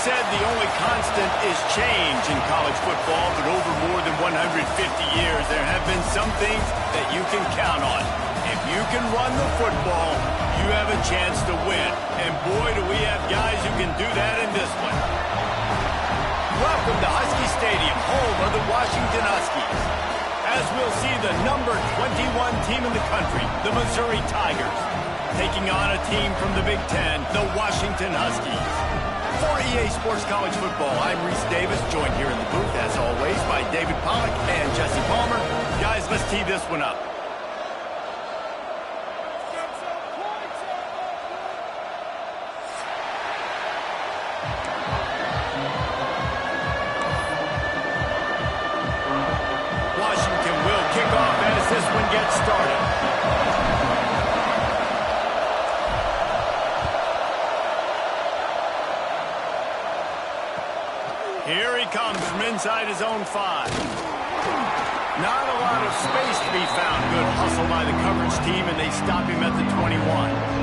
said the only constant is change in college football, but over more than 150 years, there have been some things that you can count on. If you can run the football, you have a chance to win. And boy, do we have guys who can do that in this one. Welcome to Husky Stadium, home of the Washington Huskies. As we'll see the number 21 team in the country, the Missouri Tigers, taking on a team from the Big Ten, the Washington Huskies. For EA Sports College Football, I'm Reese Davis, joined here in the booth, as always, by David Pollack and Jesse Palmer. Guys, let's tee this one up. Washington will kick off as this one gets started. Here he comes from inside his own 5. Not a lot of space to be found. Good hustle by the coverage team, and they stop him at the 21.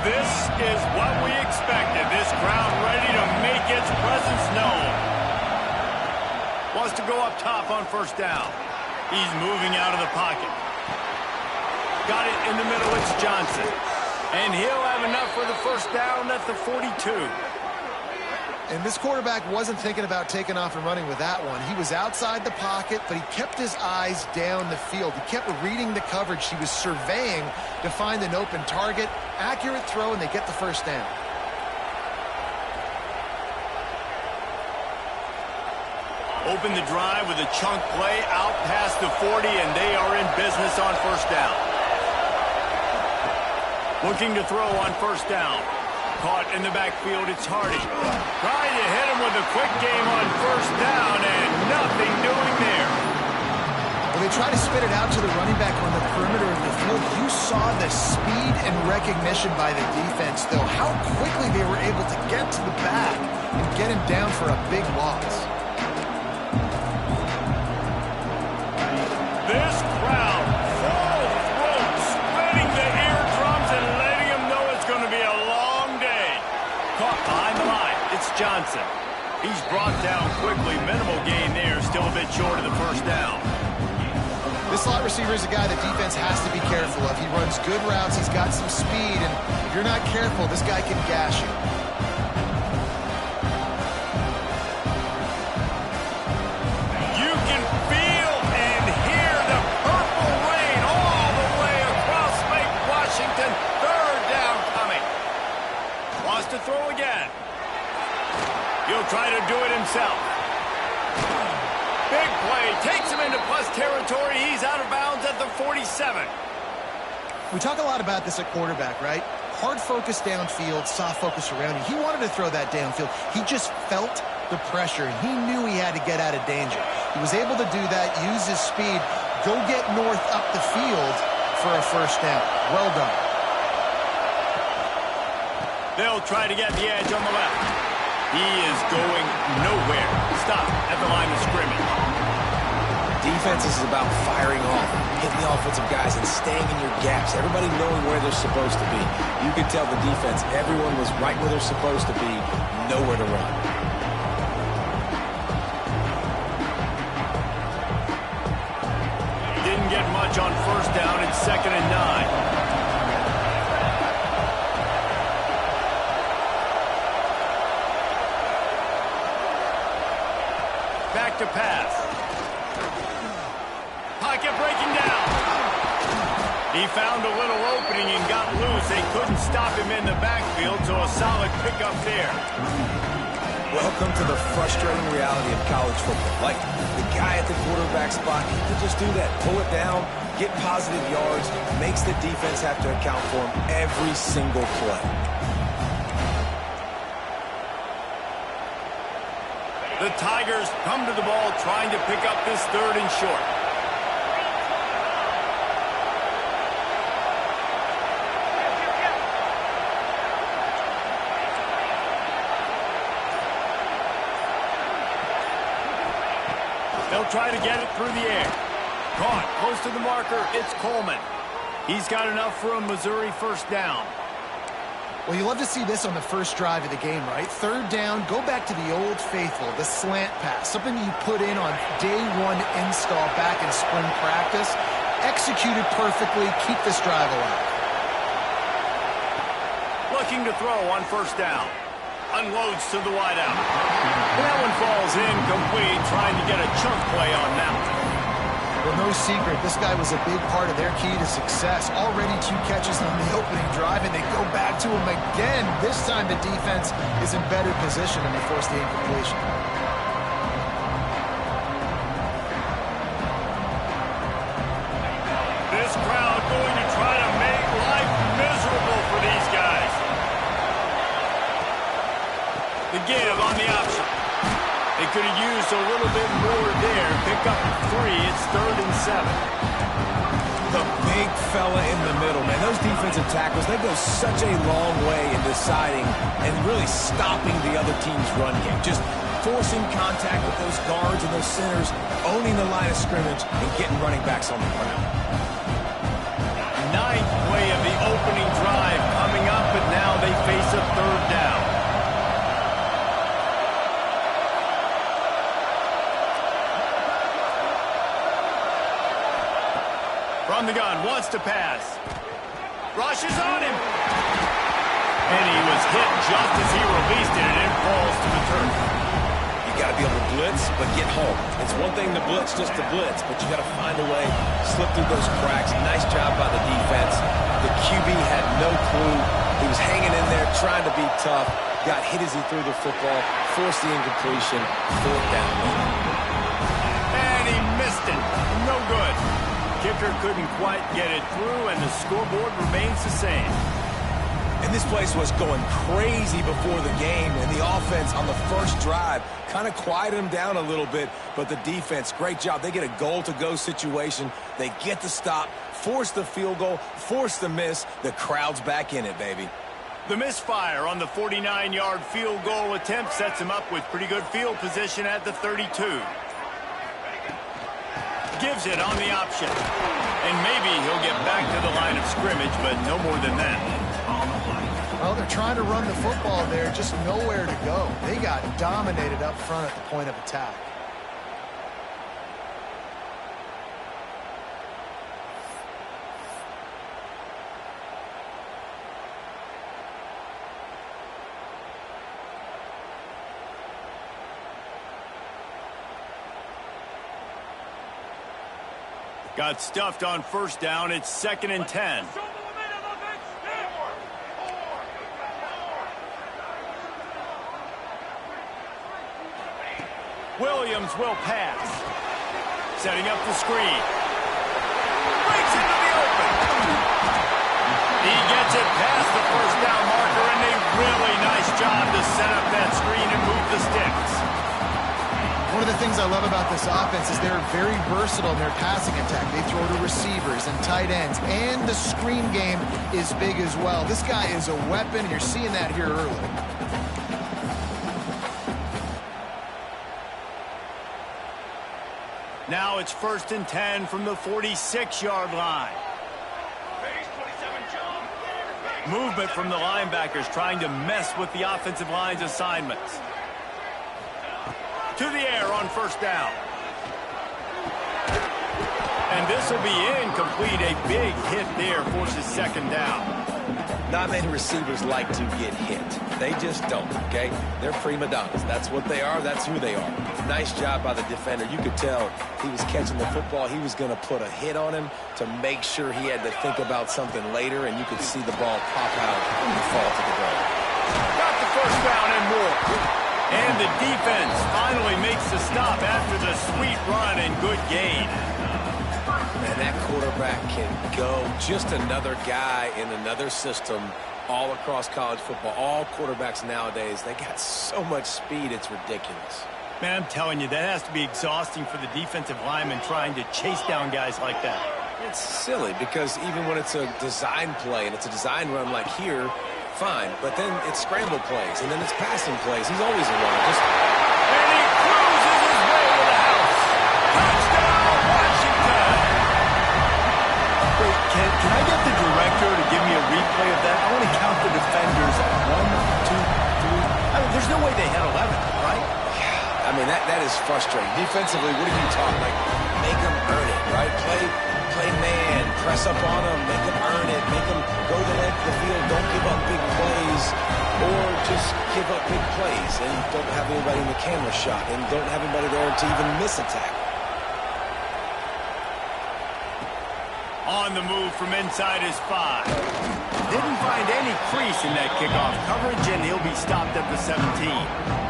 This is what we expected. This crowd ready to make its presence known. Wants to go up top on first down. He's moving out of the pocket. Got it in the middle. It's Johnson. And he'll have enough for the first down at the 42. And this quarterback wasn't thinking about taking off and running with that one. He was outside the pocket, but he kept his eyes down the field. He kept reading the coverage. He was surveying to find an open target. Accurate throw, and they get the first down. Open the drive with a chunk play out past the 40, and they are in business on first down. Looking to throw on first down. Caught in the backfield, it's Hardy. Trying to hit him with a quick game on first down, and nothing doing there. Well, they try to spit it out to the running back on the perimeter of the field. You saw the speed and recognition by the defense, though. How quickly they were able to get to the back and get him down for a big loss. This crowd, full throat, splitting the eardrums and letting them know it's going to be a long day. Caught behind the line, it's Johnson. He's brought down quickly, minimal gain there, still a bit short of the first down. This slot receiver is a guy the defense has to be careful of. He runs good routes, he's got some speed, and if you're not careful, this guy can gash you. You can feel and hear the purple rain all the way across Lake Washington. Third down coming. Wants to throw again. He'll try to do it himself. Big play, takes him into plus territory. He's out of bounds at the 47. We talk a lot about this at quarterback, right? Hard focus downfield, soft focus around you. He wanted to throw that downfield. He just felt the pressure, and he knew he had to get out of danger. He was able to do that, use his speed, go get north up the field for a first down. Well done. They'll try to get the edge on the left. He is going nowhere. Stop at the line of scrimmage. Defense is about firing off, hitting the offensive guys, and staying in your gaps. Everybody knowing where they're supposed to be. You could tell the defense, everyone was right where they're supposed to be, nowhere to run. Didn't get much on first down. It's 2nd and 9. Back to pass. Pocket breaking down. He found a little opening and got loose. They couldn't stop him in the backfield, so a solid pickup there. Welcome to the frustrating reality of college football. Like, the guy at the quarterback spot, he could just do that. Pull it down, get positive yards, makes the defense have to account for him every single play. The Tigers come to the ball trying to pick up this 3rd and short. He'll try to get it through the air. Caught close to the marker. It's Coleman. He's got enough for a Missouri first down. Well, you love to see this on the first drive of the game, right? Third down, go back to the old faithful, the slant pass, something you put in on day one install back in spring practice. Executed perfectly, keep this drive alive. Looking to throw on first down. Unloads to the wideout. That one falls incomplete, trying to get a chunk play on that one. Well, no secret, this guy was a big part of their key to success. Already 2 catches on the opening drive, and they go back to him again. This time the defense is in better position, and they force the incompletion. This crowd going to try to make life miserable for these guys. The give on the option. They could have used a little bit more there. Pick up 3. It's 3rd and 7. The big fella in the middle, man. Those defensive tackles, they go such a long way in deciding and really stopping the other team's run game. Just forcing contact with those guards and those centers, owning the line of scrimmage, and getting running backs on the ground. 9th play of the opening drive coming up, but now they face a 3rd down. From the gun, wants to pass. Rushes on him. And he was hit just as he released it, and it falls to the turf. You got to be able to blitz, but get home. It's one thing to blitz just to blitz, but you got to find a way, slip through those cracks. Nice job by the defense. The QB had no clue. He was hanging in there, trying to be tough. Got hit as he threw the football, forced the incompletion, 4th down. And he missed it. No good. Kicker couldn't quite get it through, and the scoreboard remains the same. And this place was going crazy before the game, and the offense on the first drive kind of quieted them down a little bit, but the defense, great job. They get a goal-to-go situation. They get the stop, force the field goal, force the miss. The crowd's back in it, baby. The misfire on the 49-yard field goal attempt sets him up with pretty good field position at the 32. Gives it on the option. And maybe he'll get back to the line of scrimmage, but no more than that. Well, they're trying to run the football there, just nowhere to go. They got dominated up front at the point of attack. Got stuffed on first down. It's 2nd and 10. Williams will pass. Setting up the screen. Breaks into the open. He gets it past the first down marker, and a really nice job to set up that screen and move the sticks. One of the things I love about this offense is they're very versatile in their passing attack. They throw to receivers and tight ends, and the screen game is big as well. This guy is a weapon, and you're seeing that here early. Now it's 1st and 10 from the 46-yard line. Movement from the linebackers trying to mess with the offensive line's assignments. To the air on first down. And this will be incomplete. A big hit there forces 2nd down. Not many receivers like to get hit. They just don't, okay? They're prima donnas. That's what they are. That's who they are. Nice job by the defender. You could tell he was catching the football. He was going to put a hit on him to make sure he had to think about something later, and you could see the ball pop out and fall to the ground. Got the first down and more. And the defense finally makes the stop after the sweet run and good gain. And that quarterback can go. Just another guy in another system all across college football. All quarterbacks nowadays, they got so much speed, it's ridiculous. Man, I'm telling you, that has to be exhausting for the defensive lineman trying to chase down guys like that. It's silly because even when it's a design play and it's a design run like here, fine, but then it's scramble plays, and then it's passing plays. He's always a runner. And he cruises his way to the house. Touchdown, Washington! Wait, can I get the director to give me a replay of that? I want to count the defenders. 1, 2, 3. I mean, there's no way they had 11, right? I mean, that is frustrating. Defensively, what are you talking? Like, make them earn it, right? Play man, press up on them, make them earn it, make them go the length of the field, don't give up big plays, or just give up big plays and don't have anybody in the camera shot and don't have anybody there to even miss a tackle. On the move from inside his 5. Didn't find any crease in that kickoff coverage, and he'll be stopped at the 17.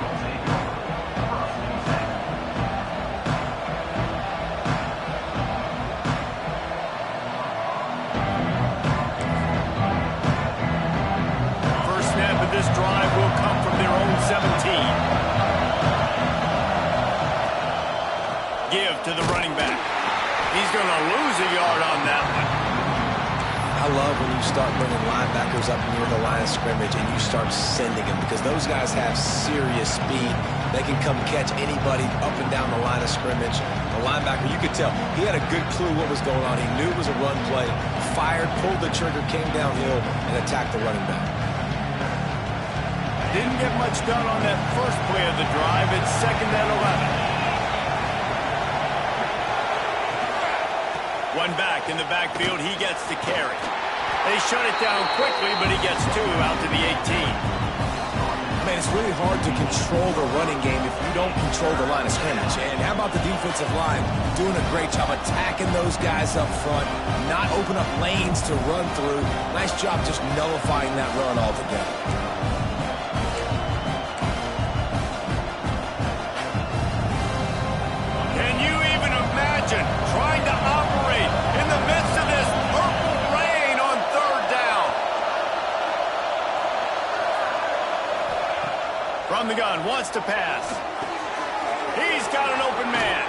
This drive will come from their own 17. Give to the running back. He's going to lose a yard on that one. I love when you start bringing linebackers up near the line of scrimmage and you start sending them because those guys have serious speed. They can come catch anybody up and down the line of scrimmage. The linebacker, you could tell, he had a good clue what was going on. He knew it was a run play, fired, pulled the trigger, came downhill, and attacked the running back. Didn't get much done on that first play of the drive. It's 2nd and 11. One back in the backfield. He gets the carry. They shut it down quickly, but he gets 2 out to the 18. Man, it's really hard to control the running game if you don't control the line of scrimmage. And how about the defensive line doing a great job attacking those guys up front, not open up lanes to run through. Nice job just nullifying that run altogether. Trying to operate in the midst of this purple rain on 3rd down. From the gun, wants to pass. He's got an open man.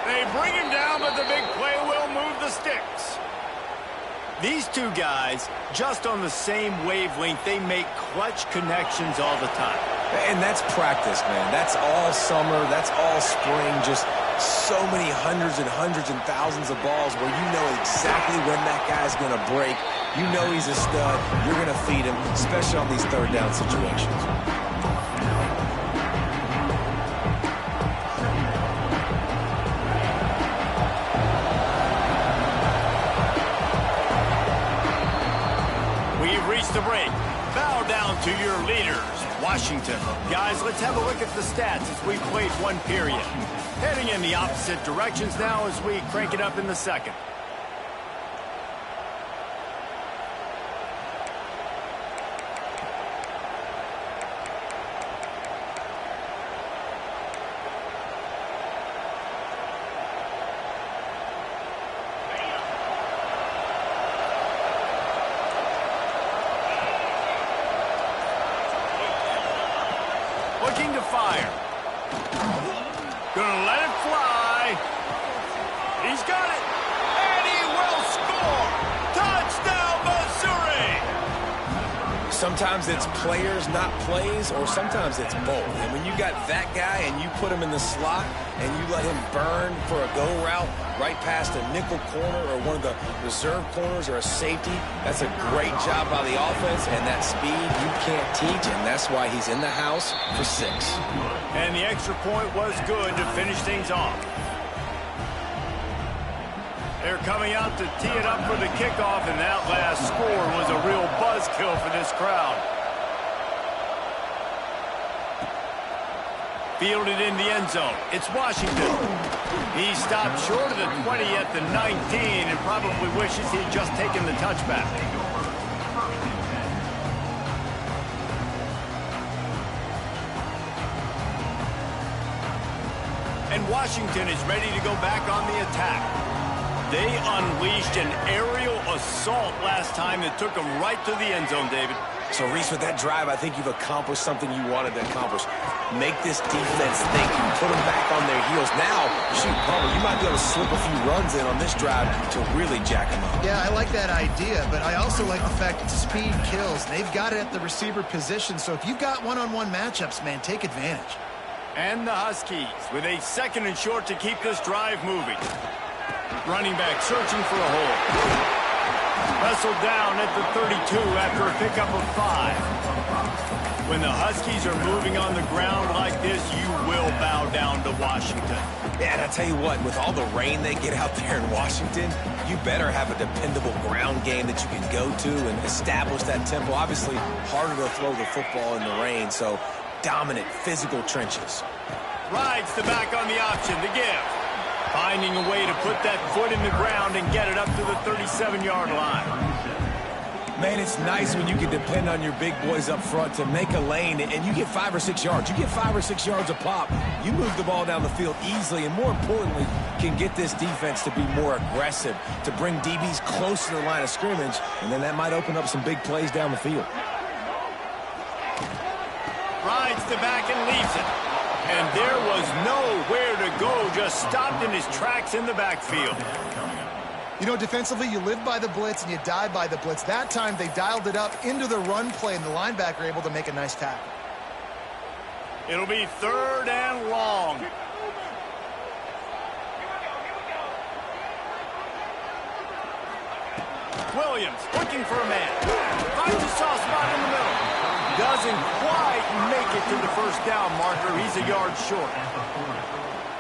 They bring him down, but the big play will move the sticks. These two guys, just on the same wavelength, they make clutch connections all the time. And that's practice, man. That's all summer. That's all spring. Just so many hundreds and thousands of balls where you know exactly when that guy's going to break. You know he's a stud. You're going to feed him, especially on these 3rd down situations. We've reached the break. Bow down to your leaders, Washington. Guys, let's have a look at the stats as we played one period. Heading in the opposite directions now as we crank it up in the 2nd. Looking to fire. Gonna let it fly. He's got it. And he will score. Touchdown, Missouri. Sometimes it's players, not plays, or sometimes it's both. And when you got that guy and you put him in the slot and you let him burn for a go route right past a nickel corner or one of the reserve corners or a safety, that's a great job by the offense, and that speed you can't teach, and that's why he's in the house for 6. And the extra point was good to finish things off. They're coming out to tee it up for the kickoff, and that last score was a real buzzkill for this crowd. Fielded in the end zone. It's Washington. He stopped short of the 20 at the 19 and probably wishes he'd just taken the touchback. And Washington is ready to go back on the attack. They unleashed an aerial assault last time that took them right to the end zone, David. So, Reese, with that drive, I think you've accomplished something you wanted to accomplish. Make this defense think. You put them back on their heels. Now, shoot, Palmer, you might be able to slip a few runs in on this drive to really jack them up. Yeah, I like that idea, but I also like the fact that speed kills. They've got it at the receiver position, so if you've got one-on-one matchups, man, take advantage. And the Huskies with a 2nd and short to keep this drive moving. Running back searching for a hole. Wrestled down at the 32 after a pickup of 5. When the Huskies are moving on the ground like this, you will bow down to Washington. Yeah, and I tell you what, with all the rain they get out there in Washington, you better have a dependable ground game that you can go to and establish that tempo. Obviously, harder to throw the football in the rain, so dominant physical trenches. Rides the back on the option, the give. Finding a way to put that foot in the ground and get it up to the 37-yard line. Man, it's nice when you can depend on your big boys up front to make a lane, and you get 5 or 6 yards. You get 5 or 6 yards a pop. You move the ball down the field easily, and more importantly, can get this defense to be more aggressive, to bring DBs close to the line of scrimmage, and then that might open up some big plays down the field. Rides the back and leaves it. And there was nowhere to go, just stopped in his tracks in the backfield. You know, defensively, you live by the blitz and you die by the blitz. That time, they dialed it up into the run play, and the linebacker able to make a nice tackle. It'll be 3rd and long. Williams looking for a man. Finds a soft spot in the middle. Doesn't quite make it to the 1st down marker. He's a yard short.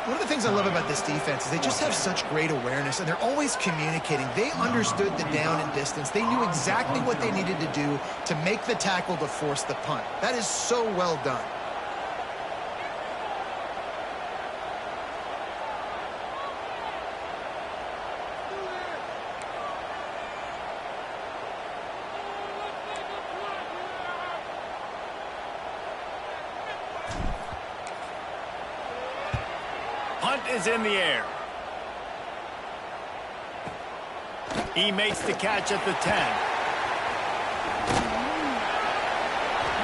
One of the things I love about this defense is they just have such great awareness, and they're always communicating. They understood the down and distance. They knew exactly what they needed to do to make the tackle to force the punt. That is so well done. Punt is in the air. He makes the catch at the 10.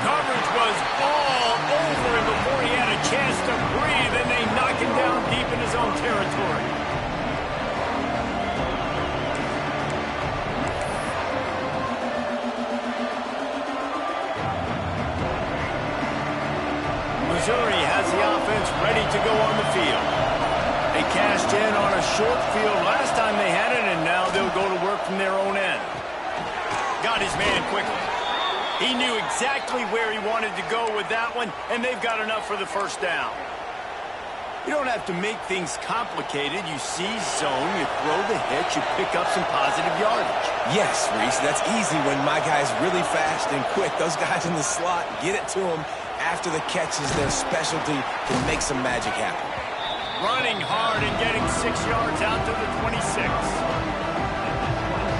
Coverage was all over him before he had a chance to breathe, and they knock him down deep in his own territory. Missouri has the offense ready to go on the field. They cashed in on a short field last time they had it, and now they'll go to work from their own end. Got his man quickly. He knew exactly where he wanted to go with that one, and they've got enough for the 1st down. You don't have to make things complicated. You see zone, you throw the hitch, you pick up some positive yardage. Yes, Reese, that's easy when my guy's really fast and quick. Those guys in the slot, get it to them after the catch is their specialty, can make some magic happen. Running hard and getting 6 yards out to the 26.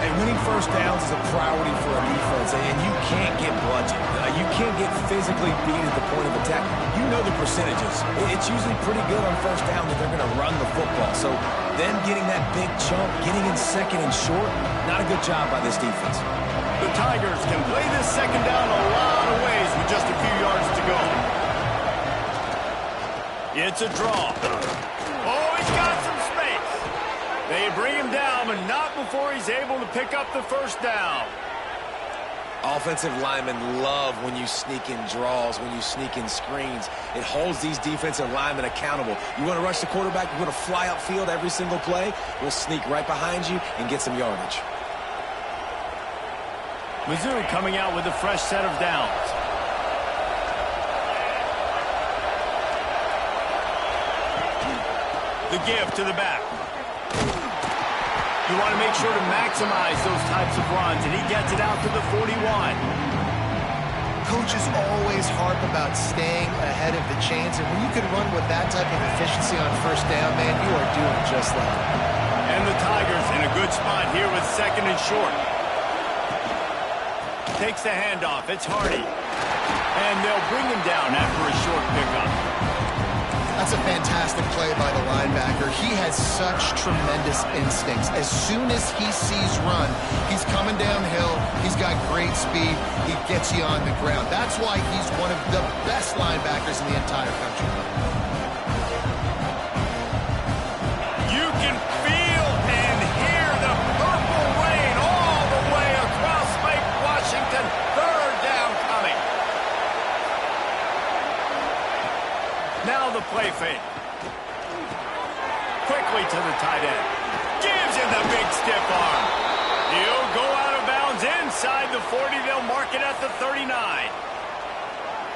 And winning 1st downs is a priority for a defense, and you can't get bludgeoned. You can't get physically beat at the point of attack. You know the percentages. It's usually pretty good on 1st down that they're going to run the football. So them getting that big chunk, getting in 2nd and short, not a good job by this defense. The Tigers can play this 2nd down a lot of ways with just a few yards to go. It's a draw. Oh, he's got some space. They bring him down, but not before he's able to pick up the 1st down. Offensive linemen love when you sneak in draws, when you sneak in screens. It holds these defensive linemen accountable. You want to rush the quarterback, you want to fly upfield every single play, we'll sneak right behind you and get some yardage. Mizzou coming out with a fresh set of downs. The give to the back. You want to make sure to maximize those types of runs, and he gets it out to the 41. Coaches always harp about staying ahead of the chains, and when you can run with that type of efficiency on 1st down, man, you are doing just that. And the Tigers in a good spot here with 2nd and short. Takes the handoff. It's Hardy. And they'll bring him down after a short pickup. That's a fantastic play by the linebacker. He has such tremendous instincts. As soon as he sees run, he's coming downhill. He's got great speed. He gets you on the ground. That's why he's one of the best linebackers in the entire country. You can feel and hear the purple rain all the way across Lake Washington. 3rd down coming. Now the play fake. Quickly to the tight end. Gives him the big stiff arm. He'll go out of bounds inside the 40. They'll mark it at the 39.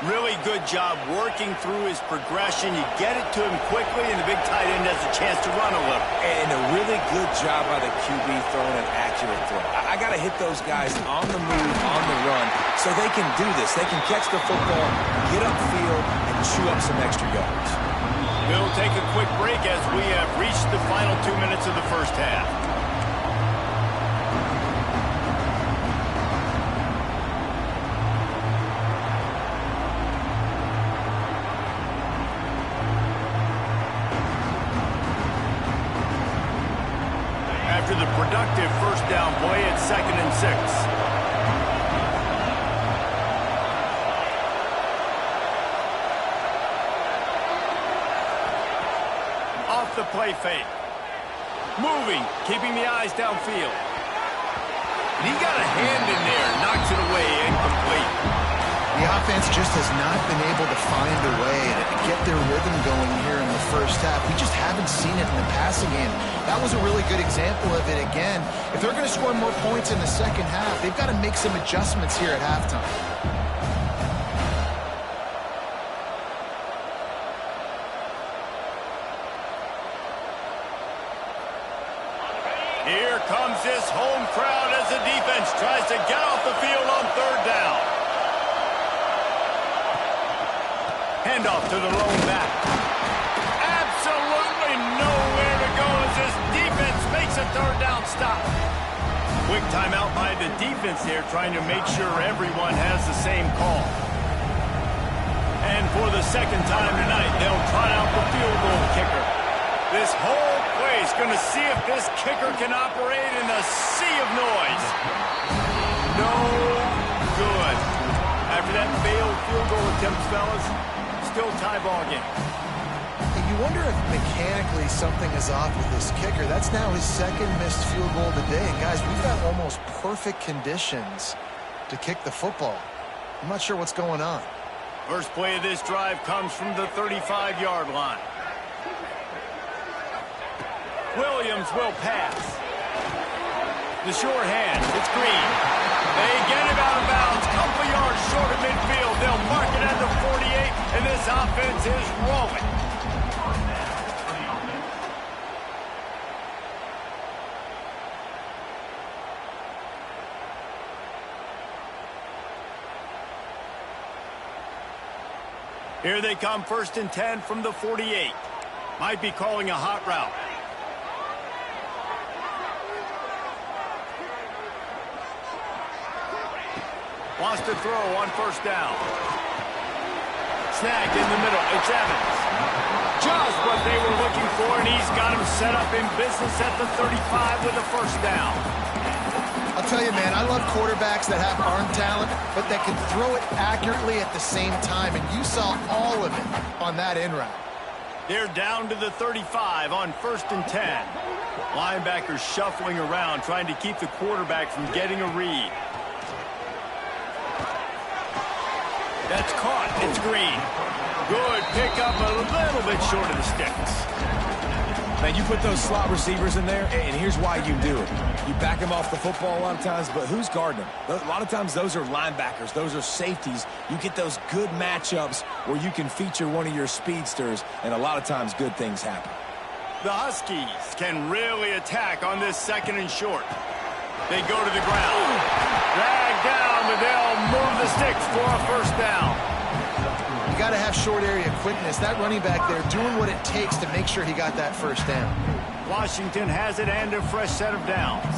Really good job working through his progression. You get it to him quickly, and the big tight end has a chance to run a little. And a really good job by the QB throwing an accurate throw. I got to hit those guys on the move, on the run, so they can do this. They can catch the football, get upfield, and chew up some extra yards. We'll take a quick break as we have reached the final 2 minutes of the first half. After the productive first down play, it's 2nd and 6. Off the play fake. Moving, keeping the eyes downfield. And he got a hand in there, knocks it away, incomplete. The offense just has not been able to find a way to get their rhythm going here in the first half. We just haven't seen it in the passing game. That was a really good example of it again. If they're going to score more points in the second half, they've got to make some adjustments here at halftime. Here comes this home crowd as the defense tries to get off the field on 3rd down. Handoff to the lone back. Absolutely nowhere to go as this defense makes a 3rd down stop. Quick timeout by the defense there, trying to make sure everyone has the same call. And for the 2nd time tonight, they'll trot out the field goal kicker. This whole place going to see if this kicker can operate in a sea of noise. No good. After that failed field goal attempt, fellas, still tie ball game. You wonder if mechanically something is off with this kicker. That's now his 2nd missed field goal today. And guys, we've got almost perfect conditions to kick the football. I'm not sure what's going on. First play of this drive comes from the 35-yard line. Williams will pass. The sure hand. It's Green. They get him out of bounds. Couple yards short of midfield. They'll mark it at the 48, and this offense is rolling. Here they come, 1st and 10 from the 48. Might be calling a hot route. Wants to throw on 1st down. Snagged in the middle. It's Evans. Just what they were looking for, and he's got him set up in business at the 35 with a 1st down. I'll tell you, man, I love quarterbacks that have arm talent, but that can throw it accurately at the same time, and you saw all of it on that in route. They're down to the 35 on 1st and 10. Linebackers shuffling around, trying to keep the quarterback from getting a read. That's caught. It's Green. Good pickup, a little bit short of the sticks. Man, you put those slot receivers in there, and here's why you do it. You back them off the football a lot of times, but who's guarding them? A lot of times those are linebackers. Those are safeties. You get those good matchups where you can feature one of your speedsters, and a lot of times good things happen. The Huskies can really attack on this 2nd and short. They go to the ground. Drag down, but they'll move the sticks for a 1st down. You got to have short area quickness. That running back there doing what it takes to make sure he got that 1st down. Washington has it and a fresh set of downs.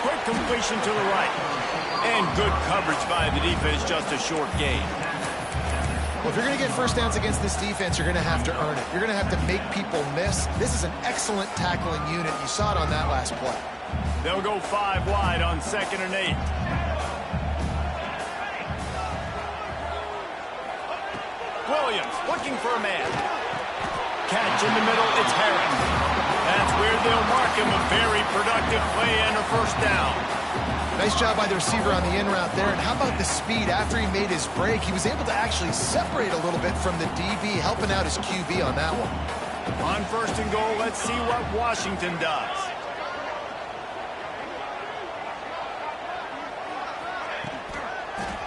Quick completion to the right. And good coverage by the defense, just a short gain. Well, if you're going to get 1st downs against this defense, you're going to have to earn it. You're going to have to make people miss. This is an excellent tackling unit. You saw it on that last play. They'll go 5 wide on 2nd and 8. Williams looking for a man. Catch in the middle, it's Harris. That's where they'll mark him. A very productive play and a 1st down. Nice job by the receiver on the in route there. And how about the speed? After he made his break, he was able to actually separate a little bit from the DB, helping out his QB on that one. On 1st and goal, let's see what Washington does.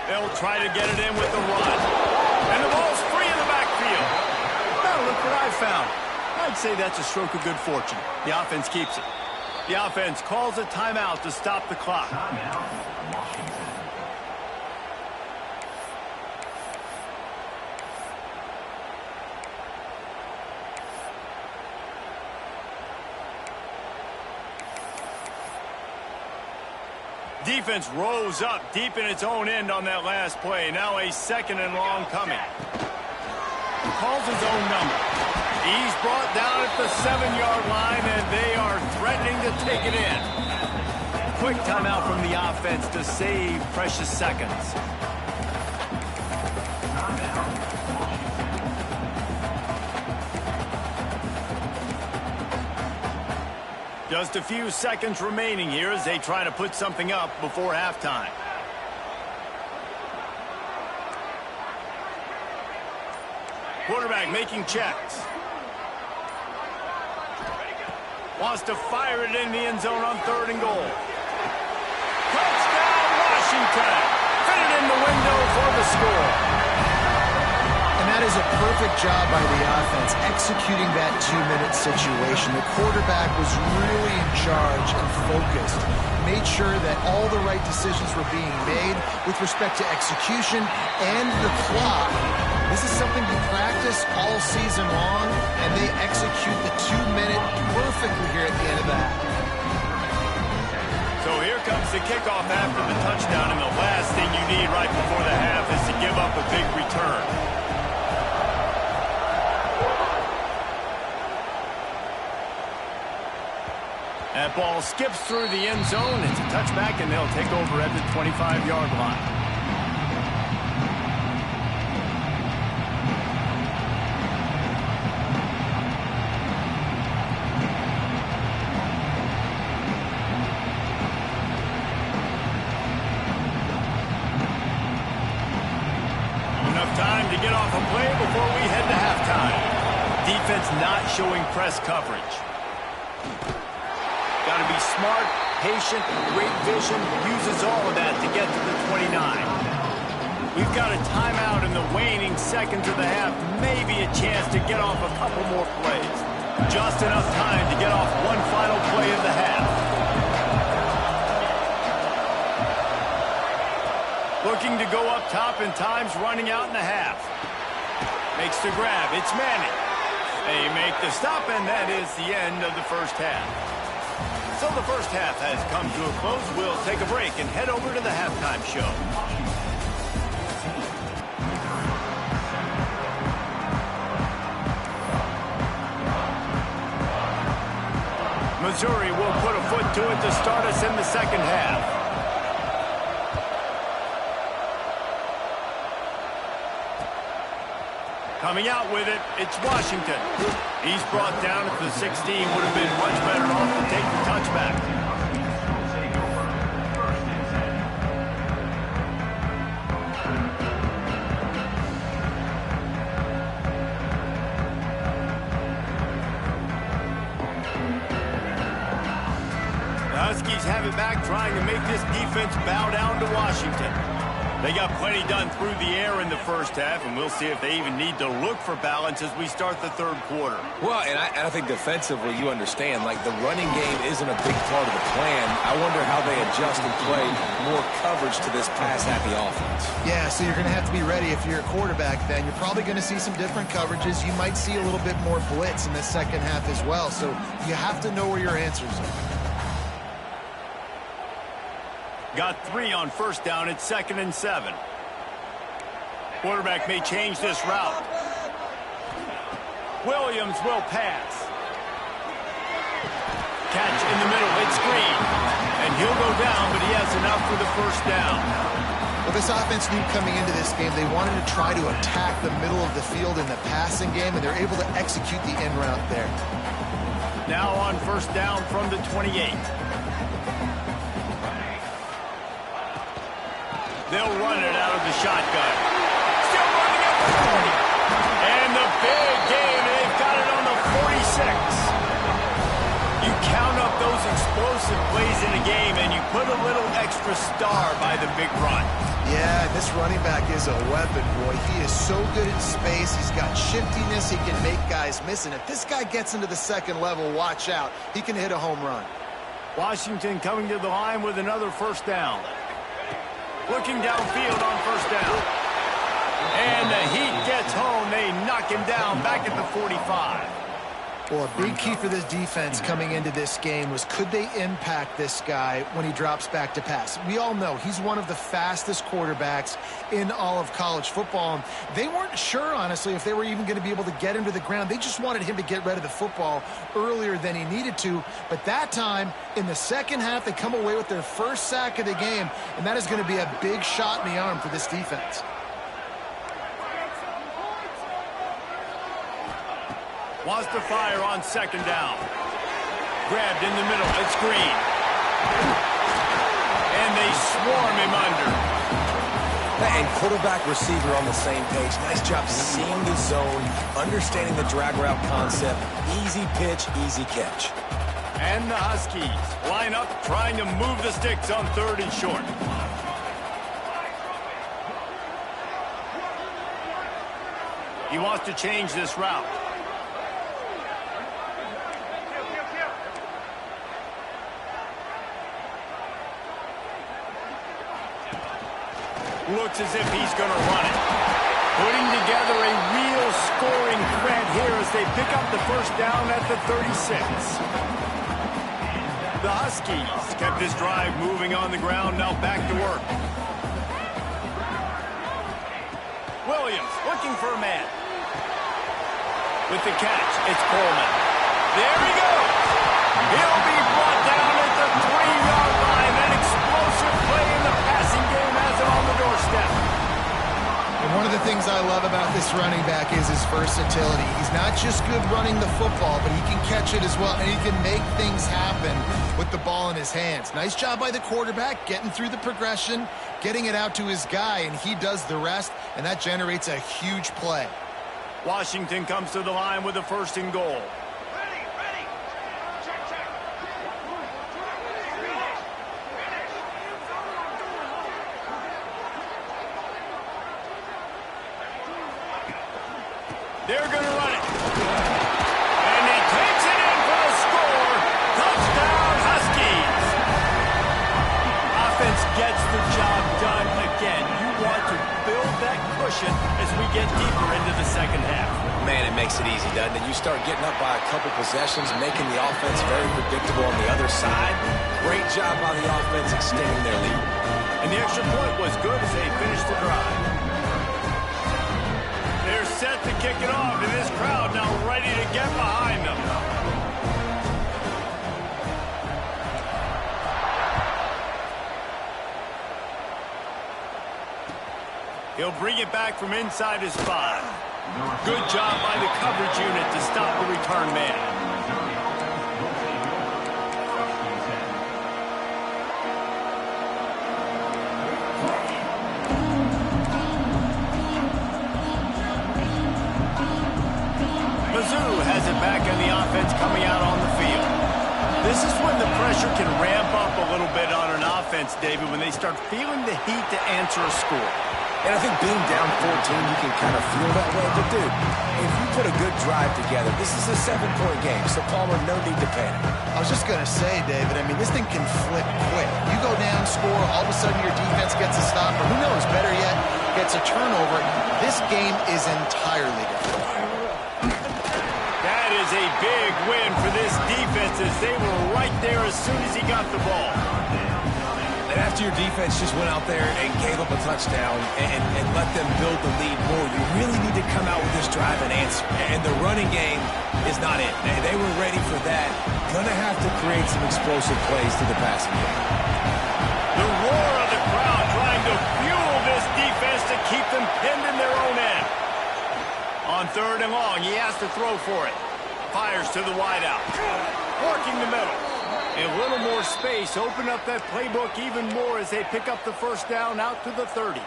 They'll try to get it in with the run. And the ball's free in the backfield. Now look what I found. I'd say that's a stroke of good fortune. The offense keeps it. The offense calls a timeout to stop the clock. Defense rose up deep in its own end on that last play. Now a 2nd and long coming. Calls his own number. He's brought down at the 7-yard line, and they are threatening to take it in. Quick timeout from the offense to save precious seconds. Just a few seconds remaining here as they try to put something up before halftime. Quarterback making checks. Wants to fire it in the end zone on 3rd and goal. Touchdown, Washington! Fit it in the window for the score. And that is a perfect job by the offense, executing that 2-minute situation. The quarterback was really in charge and focused. Made sure that all the right decisions were being made with respect to execution and the clock. This is something you practice all season long, and they execute the 2-minute perfectly here at the end of that. So here comes the kickoff after the touchdown, and the last thing you need right before the half is to give up a big return. That ball skips through the end zone. It's a touchback, and they'll take over at the 25-yard line. Enough time to get off a play before we head to halftime. Defense not showing press coverage. Got to be smart, patient, great vision, uses all of that to get to the 29. We've got a timeout in the waning seconds of the half, maybe a chance to get off a couple more plays. Just enough time to get off one final play of the half. Looking to go up top, and time's running out in the half. Makes the grab, it's Manning. They make the stop, and that is the end of the first half. So the first half has come to a close. We'll take a break and head over to the halftime show. Missouri will put a foot to it to start us in the second half. Coming out with it, it's Washington. He's brought down at the 16. Would have been much better off to take the touchback. The Huskies have it back, trying to make this defense bow down to Washington. They got plenty done through the air in the first half, and we'll see if they even need to look for balance as we start the third quarter. Well, and I think defensively, you understand, like, the running game isn't a big part of the plan. I wonder how they adjust and play more coverage to this pass-happy offense. Yeah, so you're going to have to be ready if you're a quarterback then. You're probably going to see some different coverages. You might see a little bit more blitz in the second half as well, so you have to know where your answers are. Got 3 on first down. It's 2nd and 7. Quarterback may change this route. Williams will pass. Catch in the middle. It's Green. And he'll go down, but he has enough for the first down. Well, this offense knew coming into this game they wanted to try to attack the middle of the field in the passing game, and they're able to execute the end route there. Now on first down from the 28. They'll run it out of the shotgun. Still running at the 40. And the big gain, they've got it on the 46. You count up those explosive plays in a game, and you put a little extra star by the big run. Yeah, this running back is a weapon, boy. He is so good in space. He's got shiftiness. He can make guys miss. And if this guy gets into the second level, watch out. He can hit a home run. Washington coming to the line with another first down. Looking downfield on first down. And the Heat gets home. They knock him down back at the 45. Well, a big key for this defense coming into this game was, could they impact this guy when he drops back to pass? We all know he's one of the fastest quarterbacks in all of college football. They weren't sure, honestly, if they were even going to be able to get him to the ground. They just wanted him to get rid of the football earlier than he needed to. But that time, in the second half, they come away with their first sack of the game, and that is going to be a big shot in the arm for this defense. Wants to fire on second down. Grabbed in the middle. It's Green. And they swarm him under. And quarterback, receiver on the same page. Nice job seeing the zone, understanding the drag route concept. Easy pitch, easy catch. And the Huskies line up trying to move the sticks on third and short. He wants to change this route. Looks as if he's going to run it. Putting together a real scoring threat here as they pick up the first down at the 36. The Huskies kept this drive moving on the ground, now back to work. Williams looking for a man. With the catch, it's Coleman. There he goes. He'll be brought down at the 3-yard line. An explosive play in the passing game has him on the doorstep. And one of the things I love about this running back is his versatility. He's not just good running the football, but he can catch it as well, and he can make things happen with the ball in his hands. Nice job by the quarterback, getting through the progression, getting it out to his guy, and he does the rest, and that generates a huge play. Washington comes to the line with a first and goal. They're going to run it. And he takes it in for a score. Touchdown, Huskies. Offense gets the job done again. You want to build that cushion as we get deeper into the second half. Man, it makes it easy, doesn't it? You start getting up by a couple possessions, making the offense very predictable on the other side. Great job by the offense extending their lead. And the extra point was good as they finished the drive. They're set to kick it off, and this crowd now ready to get behind them. He'll bring it back from inside his 5. Good job by the coverage unit to stop the return man. Mizzou has it back on the offense coming out on the field. This is when the pressure can ramp up a little bit on an offense, David, when they start feeling the heat to answer a score. And I think being down 14, you can kind of feel that way. But, dude, if you put a good drive together, this is a 7-point game. So, Palmer, no need to panic. I was just going to say, David, I mean, this thing can flip quick. You go down, score, all of a sudden your defense gets a stop, or who knows, better yet, gets a turnover. This game is entirely different. That is a big win for this defense as they were right there as soon as he got the ball. And after your defense just went out there and gave up a touchdown and let them build the lead more, you really need to come out with this drive and answer. And the running game is not it. They were ready for that. Going to have to create some explosive plays to the passing game. The roar of the crowd trying to fuel this defense to keep them pinned in their own end. On third and long, he has to throw for it. Fires to the wideout. Working the middle. A little more space. Open up that playbook even more as they pick up the first down out to the 30.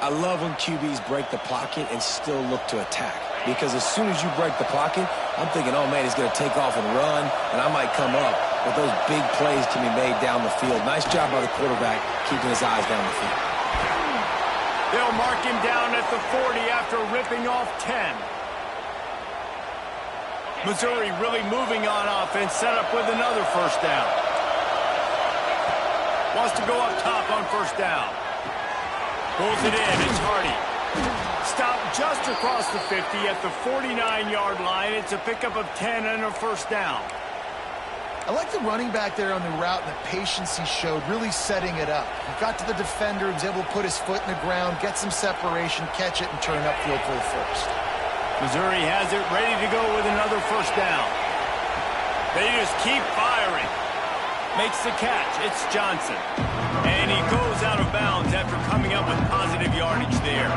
I love when QBs break the pocket and still look to attack. Because as soon as you break the pocket, I'm thinking, oh, man, he's going to take off and run, and I might come up. But those big plays can be made down the field. Nice job by the quarterback keeping his eyes down the field. They'll mark him down at the 40 after ripping off 10. Missouri really moving on offense, set up with another first down. Wants to go up top on first down. Pulls it in, it's Hardy. Stopped just across the 50 at the 49-yard line. It's a pickup of 10 and a first down. I like the running back there on the route and the patience he showed, really setting it up. He got to the defender, was able to put his foot in the ground, get some separation, catch it, and turn upfield for the first. Missouri has it ready to go with another first down. They just keep firing. Makes the catch. It's Johnson. And he goes out of bounds after coming up with positive yardage there.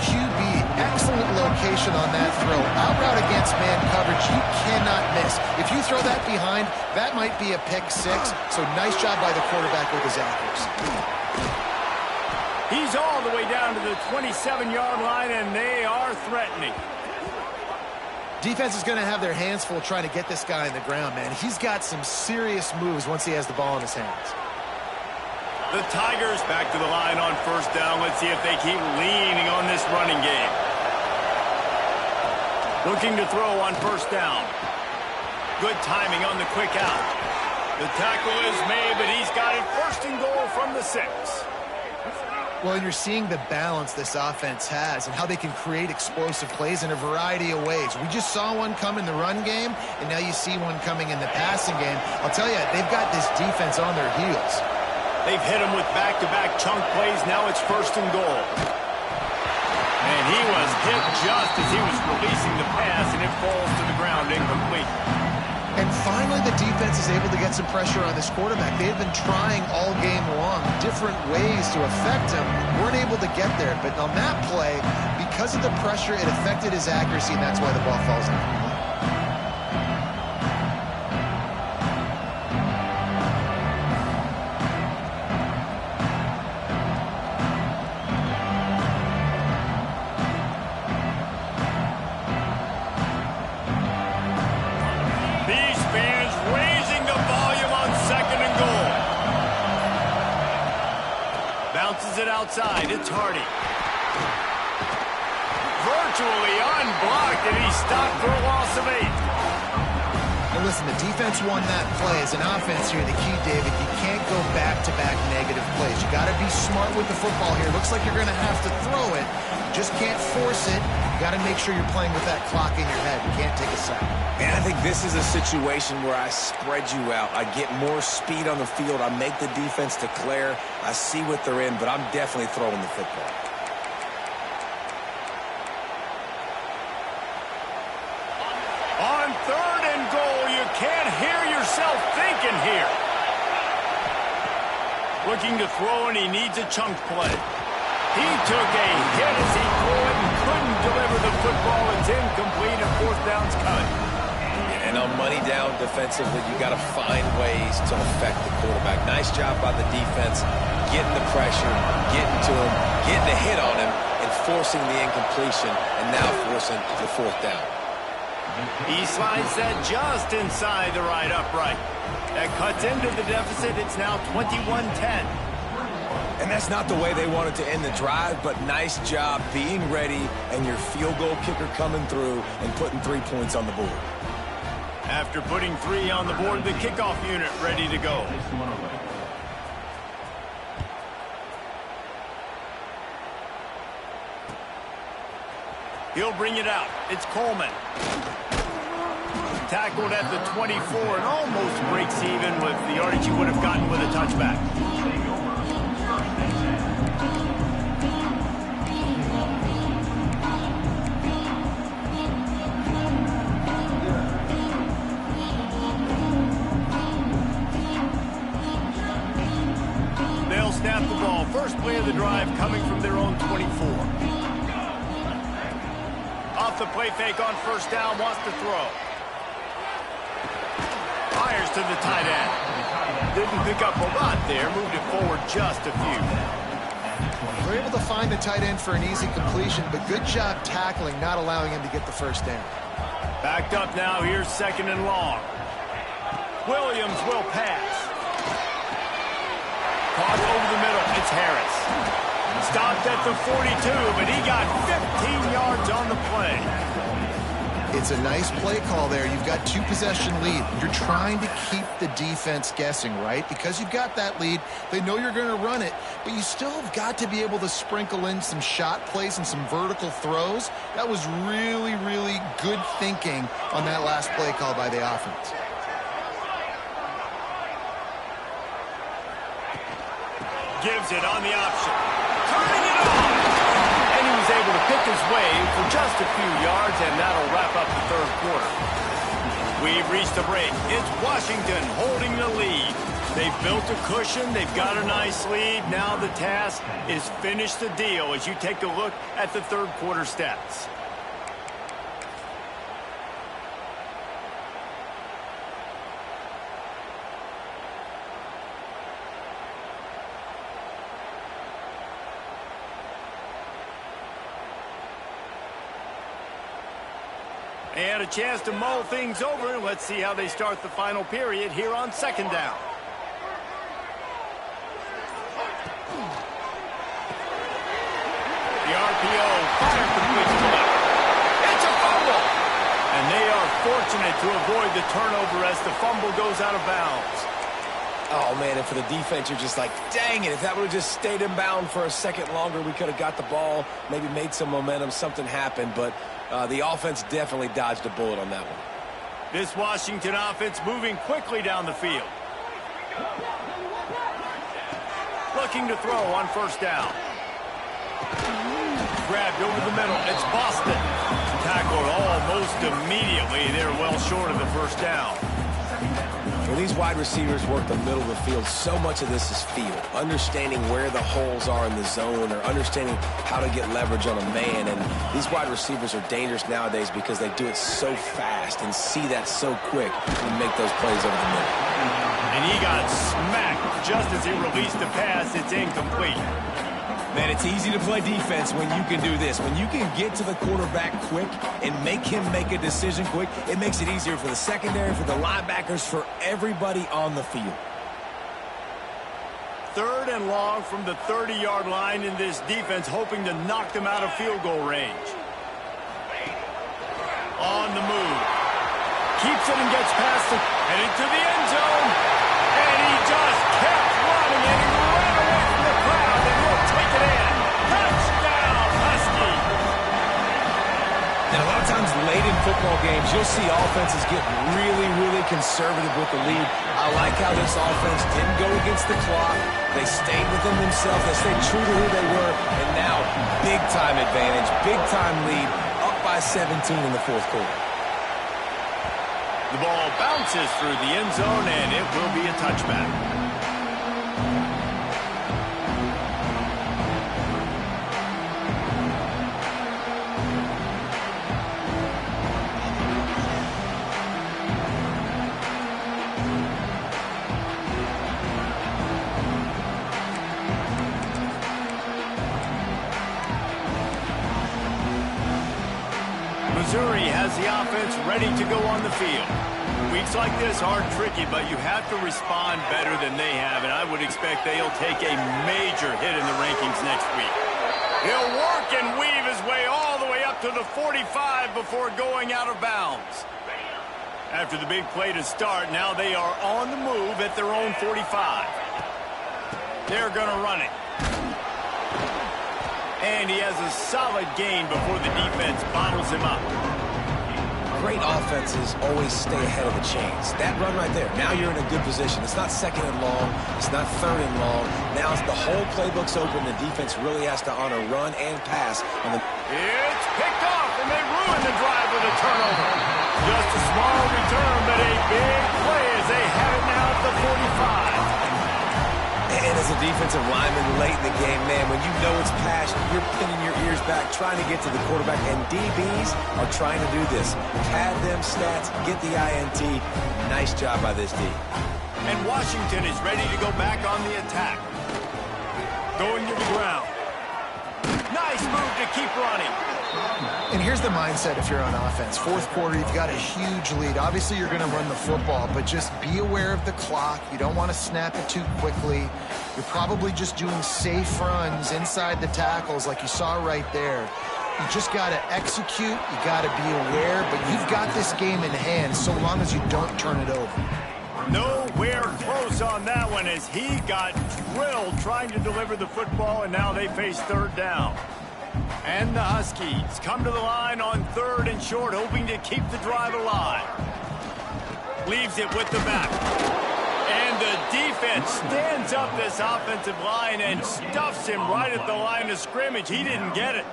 QB, excellent location on that throw. Out route against man coverage, you cannot miss. If you throw that behind, that might be a pick six. So nice job by the quarterback with his accuracy. He's all the way down to the 27-yard line, and they are threatening. Defense is going to have their hands full trying to get this guy on the ground, man. He's got some serious moves once he has the ball in his hands. The Tigers back to the line on first down. Let's see if they keep leaning on this running game. Looking to throw on first down. Good timing on the quick out. The tackle is made, but he's got it first and goal from the 6. Well, and you're seeing the balance this offense has and how they can create explosive plays in a variety of ways. We just saw one come in the run game, and now you see one coming in the passing game. I'll tell you, they've got this defense on their heels. They've hit him with back-to-back chunk plays. Now it's first and goal. And he was hit just as he was releasing the pass, and it falls to the ground incomplete. And finally, the defense is able to get some pressure on this quarterback. They had been trying all game long different ways to affect him. Weren't able to get there. But on that play, because of the pressure, it affected his accuracy, and that's why the ball falls incomplete. It outside. It's Hardy. Virtually unblocked, and he stopped for a loss of 8. And listen, the defense won that play. As an offense here, the key, David, you can't go back-to-back negative plays. You got to be smart with the football here. Looks like you're going to have to throw it. You just can't force it. You got to make sure you're playing with that clock in your head. You can't take a sack. And I think this is a situation where I spread you out. I get more speed on the field. I make the defense declare. I see what they're in, but I'm definitely throwing the football. On third and goal, you can't hear yourself thinking here. Looking to throw, and he needs a chunk play. He took a hit as he threw it and couldn't deliver the football. It's incomplete, and fourth down's coming. And on money down defensively, you got to find ways to affect the quarterback. Nice job by the defense, getting the pressure, getting to him, getting a hit on him, and forcing the incompletion, and now forcing the fourth down. He slides that just inside the right upright. That cuts into the deficit. It's now 21-10. And that's not the way they wanted to end the drive, but nice job being ready and your field goal kicker coming through and putting 3 points on the board. After putting 3 on the board, the kickoff unit ready to go. He'll bring it out. It's Coleman. Tackled at the 24 and almost breaks even with the yardage he would have gotten with a touchback. They'll snap the ball. First play of the drive coming from their own 24. Off the play fake on first down, wants to throw. Fires fires to the tight end. Didn't pick up a lot there. Moved it forward just a few. We're able to find the tight end for an easy completion, but good job tackling, not allowing him to get the first down. Backed up now. Here's 2nd and long. Williams will pass. Caught over the middle. It's Harris. Stopped at the 42, but he got 15 yards on the play. It's a nice play call there. You've got 2-possession lead. You're trying to keep the defense guessing, right? Because you've got that lead, they know you're going to run it, but you still have got to be able to sprinkle in some shot plays and some vertical throws. That was really, really good thinking on that last play call by the offense. Gives it on the option. Turning it on! And he was able to pick his way for just a few yards, and that'll wrap up the 3rd quarter. We've reached the break. It's Washington holding the lead. They've built a cushion. They've got a nice lead. Now the task is finish the deal as you take a look at the 3rd quarter stats. And a chance to mull things over. Let's see how they start the final period here on 2nd down. The RPO fire completes the left. It's a fumble! And they are fortunate to avoid the turnover as the fumble goes out of bounds. Oh, man, and for the defense, you're just like, dang it, if that would have just stayed inbound for a second longer, we could have got the ball, maybe made some momentum, something happened, but the offense definitely dodged a bullet on that one. This Washington offense moving quickly down the field. Looking to throw on 1st down. Grabbed over the middle. It's Boston. Tackled almost immediately. They're well short of the 1st down. When these wide receivers work the middle of the field, so much of this is feel. Understanding where the holes are in the zone or understanding how to get leverage on a man. And these wide receivers are dangerous nowadays because they do it so fast and see that so quick and make those plays over the middle. And he got smacked just as he released the pass. It's incomplete. Man, it's easy to play defense when you can do this. When you can get to the quarterback quick and make him make a decision quick, it makes it easier for the secondary, for the linebackers, for everybody on the field. 3rd and long from the 30-yard line in this defense, hoping to knock them out of field goal range. On the move. Keeps it and gets past it. Heading to the end zone. And he just kept running and he ran away from the crowd and he'll take it in. Touchdown, Husky. And a lot of times late in football games, you'll see offenses get really, really conservative with the lead. I like how this offense didn't go against the clock. They stayed within themselves. They stayed true to who they were. And now, big-time advantage, big-time lead, up by 17 in the 4th quarter. The ball bounces through the end zone, and it will be a touchback. Missouri has the offense ready to go on the field. Weeks like this are tricky, but you have to respond better than they have, and I would expect they'll take a major hit in the rankings next week. He'll work and weave his way all the way up to the 45 before going out of bounds. After the big play to start, now they are on the move at their own 45. They're going to run it. And he has a solid gain before the defense bottles him up. Great offenses always stay ahead of the chains. That run right there, now you're in a good position. It's not 2nd and long. It's not 3rd and long. Now the whole playbook's open. The defense really has to honor run and pass. It's picked off, and they ruin the drive with a turnover. Just a small return, but a big play as they have it now at the 45. And as a defensive lineman late in the game, man, when you know it's passion, you're pinning your ears back, trying to get to the quarterback, and DBs are trying to do this. Pad them stats, get the INT. Nice job by this D. And Washington is ready to go back on the attack. Going to the ground. Nice move to keep running. And here's the mindset if you're on offense. Fourth quarter, you've got a huge lead. Obviously, you're going to run the football, but just be aware of the clock. You don't want to snap it too quickly. You're probably just doing safe runs inside the tackles like you saw right there. You just got to execute. You got to be aware, but you've got this game in hand so long as you don't turn it over. Nowhere close on that one as he got drilled trying to deliver the football, and now they face third down. And the Huskies come to the line on 3rd and short, hoping to keep the drive alive. Leaves it with the back. And the defense stands up this offensive line and stuffs him right at the line of scrimmage. He didn't get it.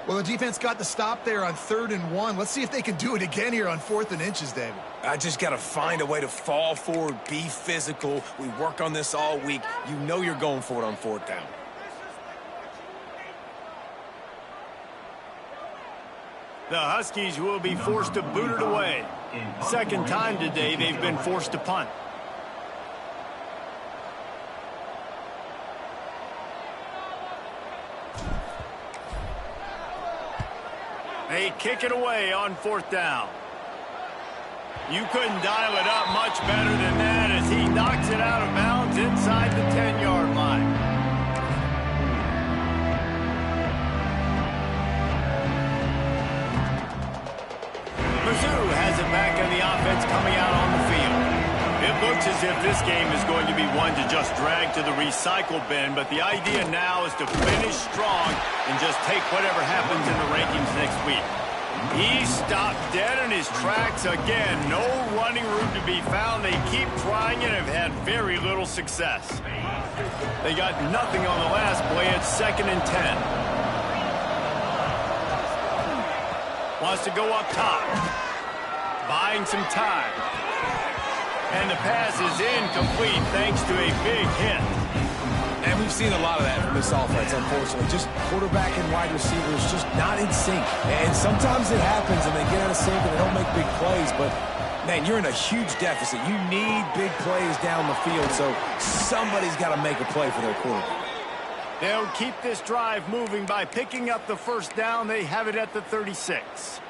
Well, the defense got the stop there on 3rd and 1. Let's see if they can do it again here on 4th and inches, David. I just got to find a way to fall forward, be physical. We work on this all week. You know you're going for it on 4th down. The Huskies will be forced to boot it away. Second time today they've been forced to punt. They kick it away on 4th down. You couldn't dial it up much better than that as he knocks it out of bounds inside the 10-yard line. Mizzou has it back in the offense coming out on the field. It looks as if this game is going to be one to just drag to the recycle bin, but the idea now is to finish strong and just take whatever happens in the rankings next week. He stopped dead in his tracks again. No running room to be found. They keep trying and have had very little success. They got nothing on the last play. It's 2nd and 10. Wants to go up top. Buying some time. And the pass is incomplete thanks to a big hit. And we've seen a lot of that from this offense, unfortunately. Just quarterback and wide receivers just not in sync. And sometimes it happens and they get out of sync and they don't make big plays. But, man, you're in a huge deficit. You need big plays down the field, so somebody's got to make a play for their quarterback. They'll keep this drive moving by picking up the first down. They have it at the 36.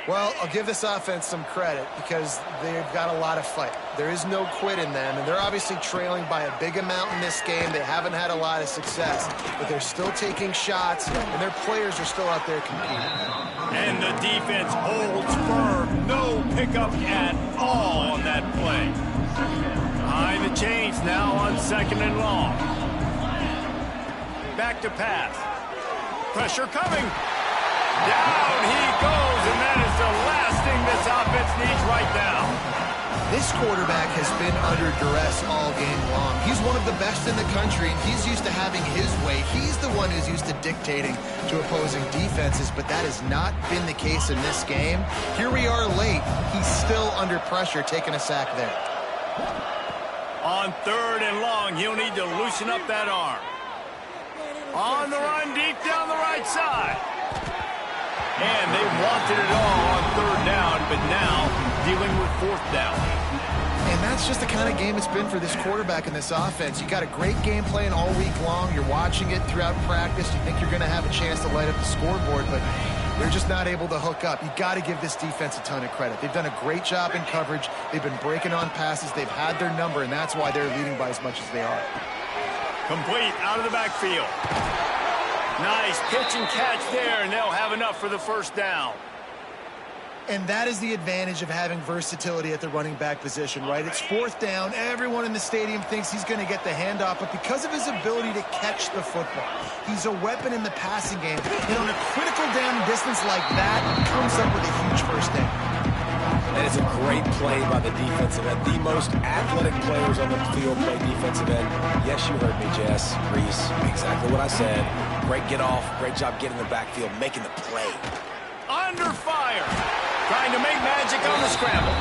Well, I'll give this offense some credit because they've got a lot of fight. There is no quit in them, and they're obviously trailing by a big amount in this game. They haven't had a lot of success, but they're still taking shots, and their players are still out there competing. And the defense holds firm. No pickup at all on that play. Behind the chains now on 2nd and long. Back to pass. Pressure coming. Down he goes, and that is the last thing this offense needs right now. This quarterback has been under duress all game long. He's one of the best in the country, and he's used to having his way. He's the one who's used to dictating to opposing defenses, but that has not been the case in this game. Here we are late. He's still under pressure, taking a sack there. On 3rd and long, he'll need to loosen up that arm. On the run deep down the right side. And they wanted it all on 3rd down, but now dealing with 4th down. And that's just the kind of game it's been for this quarterback in this offense. You got a great game plan all week long. You're watching it throughout practice. You think you're going to have a chance to light up the scoreboard, but they're just not able to hook up. You got to give this defense a ton of credit. They've done a great job in coverage. They've been breaking on passes. They've had their number, and that's why they're leading by as much as they are. Complete out of the backfield. Nice pitch and catch there, and they'll have enough for the first down. And that is the advantage of having versatility at the running back position, right? It's 4th down. Everyone in the stadium thinks he's going to get the handoff, but because of his ability to catch the football, he's a weapon in the passing game. And on a critical down distance like that, he comes up with a huge first down. That is a great play by the defensive end. The most athletic players on the field play defensive end. Yes, you heard me, Jess, Reese. Exactly what I said. Great get off. Great job getting in the backfield, making the play. Under fire. trying to make magic on the scramble.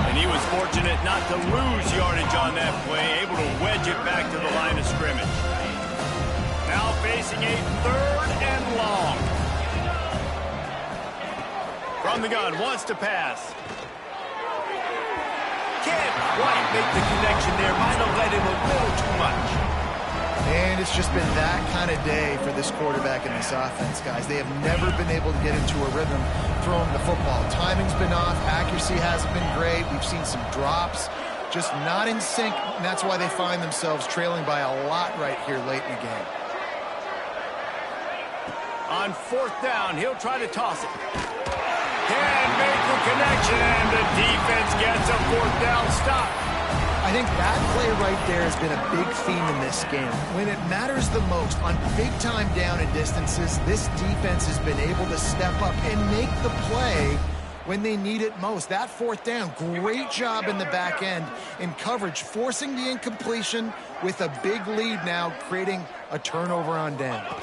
And he was fortunate not to lose yardage on that play, able to wedge it back to the line of scrimmage. Now facing a 3rd and long. From the gun, wants to pass. Can't quite make the connection there. Might have led him a little too much. And it's just been that kind of day for this quarterback and this offense, guys. They have never been able to get into a rhythm throwing the football. Timing's been off. Accuracy hasn't been great. We've seen some drops. Just not in sync, and that's why they find themselves trailing by a lot right here late in the game. On 4th down, he'll try to toss it. Can't make the connection, and the defense gets a 4th down stop. I think that play right there has been a big theme in this game. When it matters the most, on big-time down and distances, this defense has been able to step up and make the play when they need it most. That 4th down, great job in the back end in coverage, forcing the incompletion with a big lead now, creating a turnover on downs.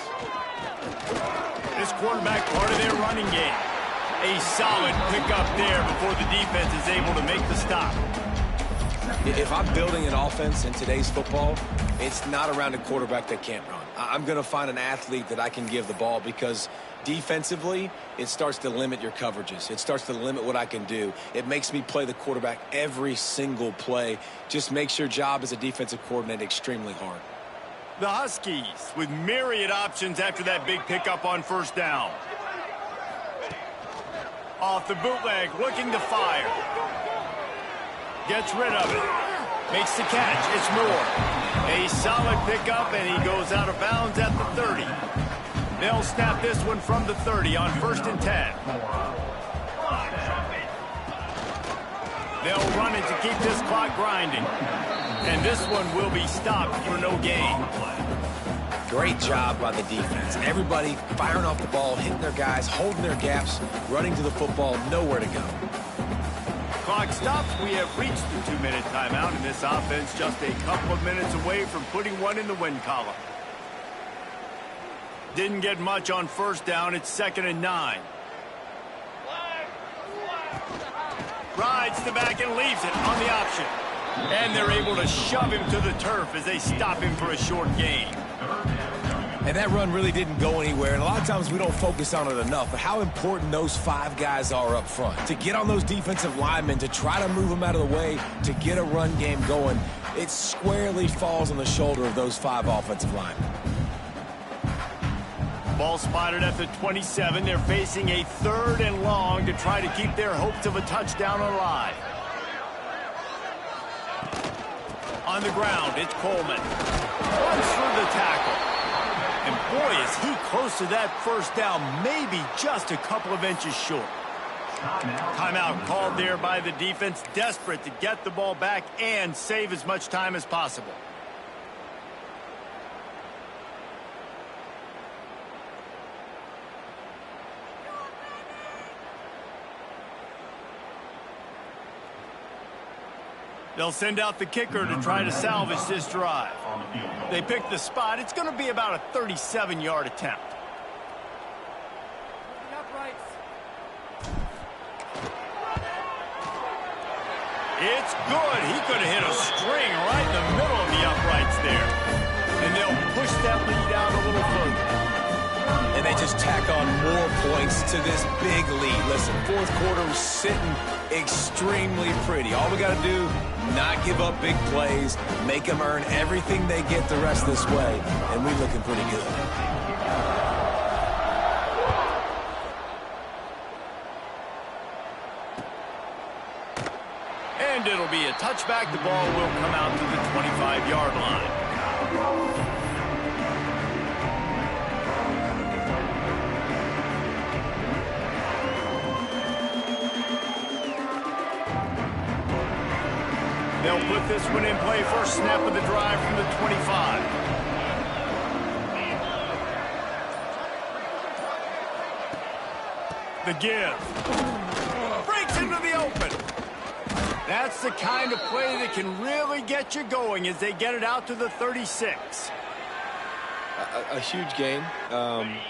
This quarterback part of their running game. A solid pickup there before the defense is able to make the stop. If I'm building an offense in today's football, it's not around a quarterback that can't run. I'm going to find an athlete that I can give the ball because defensively, it starts to limit your coverages. It starts to limit what I can do. It makes me play the quarterback every single play. Just makes your job as a defensive coordinator extremely hard. The Huskies with myriad options after that big pickup on 1st down. Off the bootleg, looking to fire. Gets rid of it. Makes the catch. It's Moore. A solid pickup, and he goes out of bounds at the 30. They'll snap this one from the 30 on 1st and 10. They'll run it to keep this clock grinding. And this one will be stopped for no gain. Great job by the defense. Everybody firing off the ball, hitting their guys, holding their gaps, running to the football, nowhere to go. Clock stops. We have reached the 2-minute timeout, and this offense just a couple of minutes away from putting one in the win column. Didn't get much on 1st down. It's 2nd and 9. Rides the back and leaves it on the option. And they're able to shove him to the turf as they stop him for a short gain. And that run really didn't go anywhere, and a lot of times we don't focus on it enough, but how important those 5 guys are up front. To get on those defensive linemen, to try to move them out of the way, to get a run game going, it squarely falls on the shoulder of those 5 offensive linemen. Ball spotted at the 27. They're facing a 3rd and long to try to keep their hopes of a touchdown alive. On the ground, it's Coleman. Runs through the tackle. And boy, is he close to that 1st down, maybe just a couple of inches short. Timeout called there by the defense, desperate to get the ball back and save as much time as possible. They'll send out the kicker to try to salvage this drive. They pick the spot. It's going to be about a 37-yard attempt. It's good. He could have hit a string right in the middle of the uprights there. And they'll push that lead out a little further. And they just tack on more points to this big lead. Listen, 4th quarter was sitting extremely pretty. All we got to do, not give up big plays, make them earn everything they get the rest of this way, and we're looking pretty good. And it'll be a touchback. The ball will come out to the 25-yard line. They'll put this one in play. First snap of the drive from the 25. The give. Breaks into the open. That's the kind of play that can really get you going as they get it out to the 36. A huge game.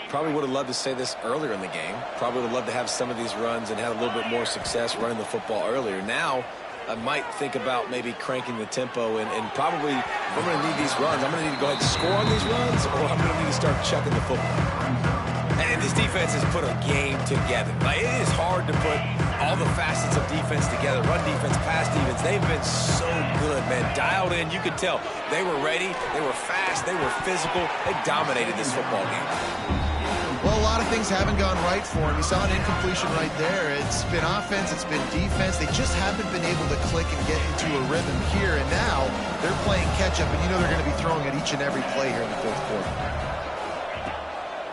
Probably would have loved to say this earlier in the game. Probably would have loved to have some of these runs and have a little bit more success running the football earlier. Now, I might think about maybe cranking the tempo and probably, if I'm going to need these runs, I'm going to need to go ahead and score on these runs, or I'm going to need to start chucking the football. And this defense has put a game together. Like, it is hard to put all the facets of defense together. Run defense, pass defense. They've been so good, man. Dialed in. You could tell they were ready. They were fast. They were physical. They dominated this football game. Well, a lot of things haven't gone right for him. You saw an incompletion right there. It's been offense, it's been defense. They just haven't been able to click and get into a rhythm here. And now they're playing catch-up, and you know they're going to be throwing at each and every play here in the fourth quarter.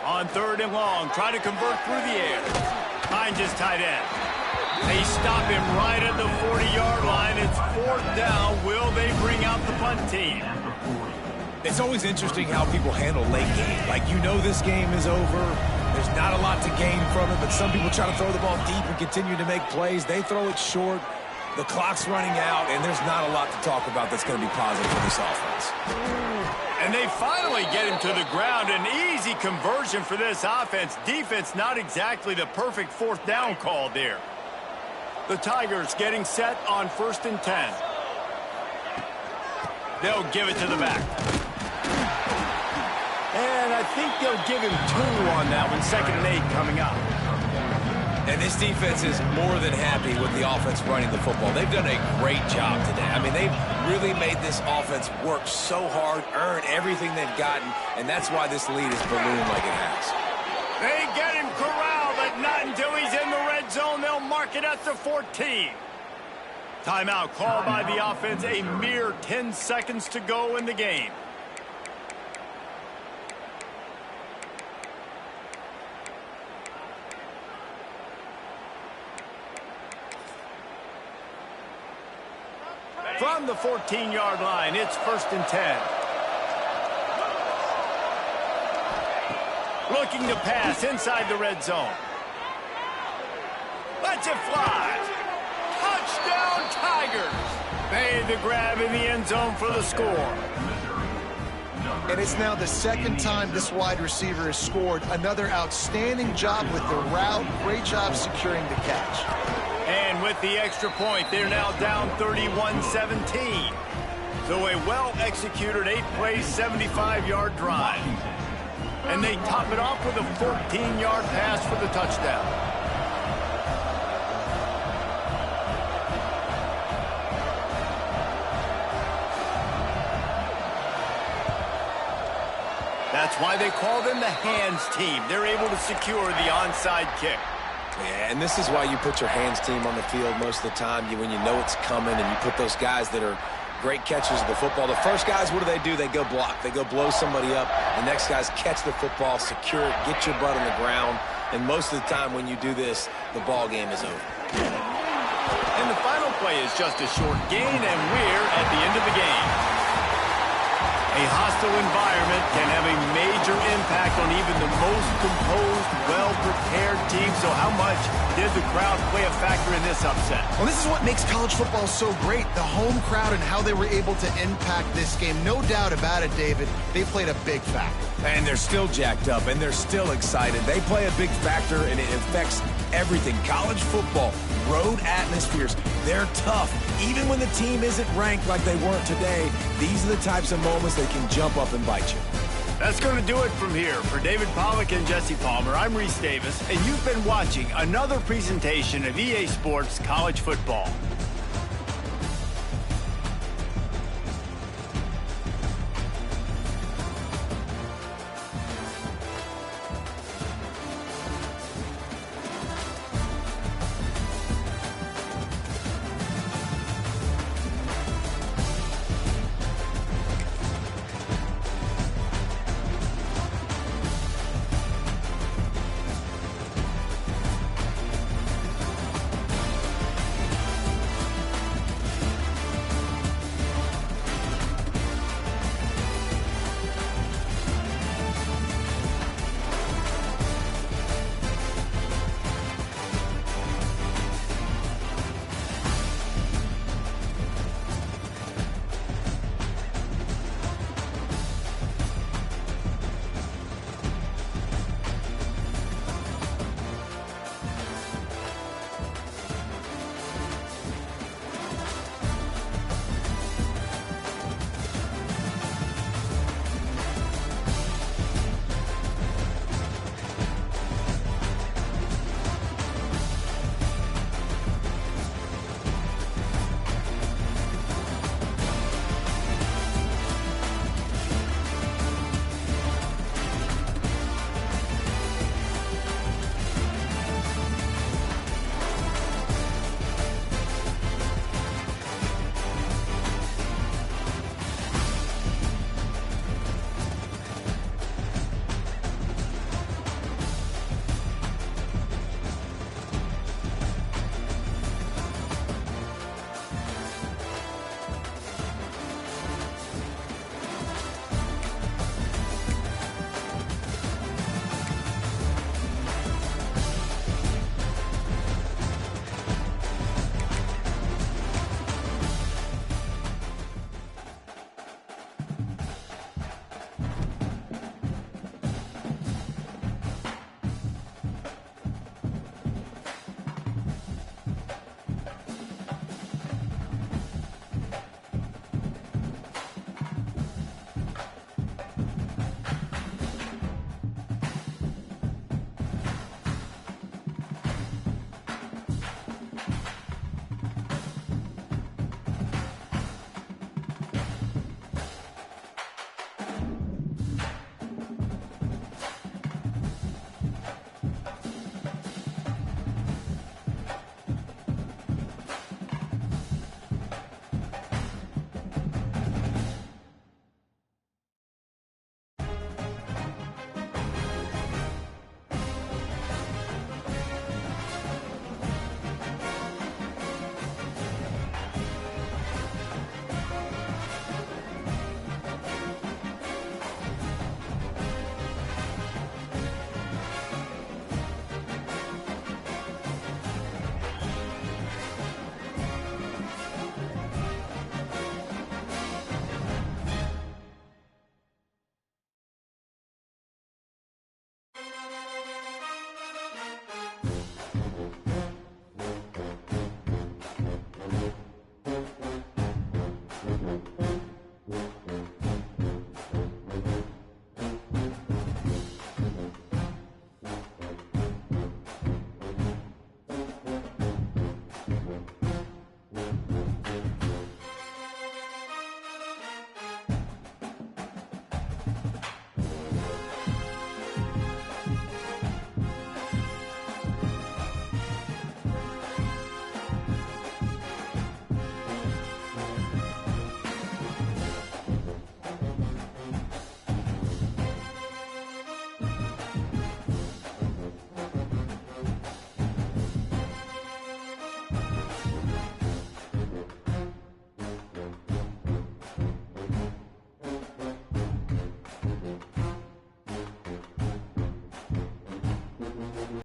On 3rd and long, try to convert through the air. Finds his tight end. They stop him right at the 40-yard line. It's 4th down. Will they bring out the punt team? It's always interesting how people handle late game. Like, you know this game is over. There's not a lot to gain from it, but some people try to throw the ball deep and continue to make plays. They throw it short. The clock's running out, and there's not a lot to talk about that's going to be positive for this offense. And they finally get him to the ground. An easy conversion for this offense. Defense not exactly the perfect 4th down call there. The Tigers getting set on 1st and 10. They'll give it to the back. And I think they'll give him 2 on that one. 2nd and 8 coming up. And this defense is more than happy with the offense running the football. They've done a great job today. I mean, they've really made this offense work so hard, earn everything they've gotten, and that's why this lead is ballooned like it has. They get him corralled, but not until he's in the red zone. They'll mark it at the 14. Timeout called by the offense. A mere 10 seconds to go in the game. From the 14-yard line, it's 1st and 10. Looking to pass inside the red zone. Lets it fly. Touchdown, Tigers. Made the grab in the end zone for the score. And it's now the 2nd time this wide receiver has scored. Another outstanding job with the route. Great job securing the catch. And with the extra point, they're now down 31-17. So a well-executed 8-play, 75-yard drive. And they top it off with a 14-yard pass for the touchdown. That's why they call them the hands team. They're able to secure the onside kick. Yeah, and this is why you put your hands team on the field most of the time when you know it's coming, and you put those guys that are great catchers of the football. The first guys, what do? They go block. They go blow somebody up. The next guys catch the football, secure it, get your butt on the ground. And most of the time when you do this, the ball game is over. And the final play is just a short gain, and we're at the end of the game. A hostile environment can have a major impact on even the most composed, well-prepared team. So how much did the crowd play a factor in this upset? Well, this is what makes college football so great, the home crowd and how they were able to impact this game. No doubt about it, David. They played a big factor. And they're still jacked up, and they're still excited. They play a big factor, and it affects everything. College football, road atmospheres, they're tough. Even when the team isn't ranked like they weren't today, these are the types of moments that can jump up and bite you. That's going to do it from here. For David Pollack and Jesse Palmer, I'm Reese Davis, and you've been watching another presentation of EA Sports College Football.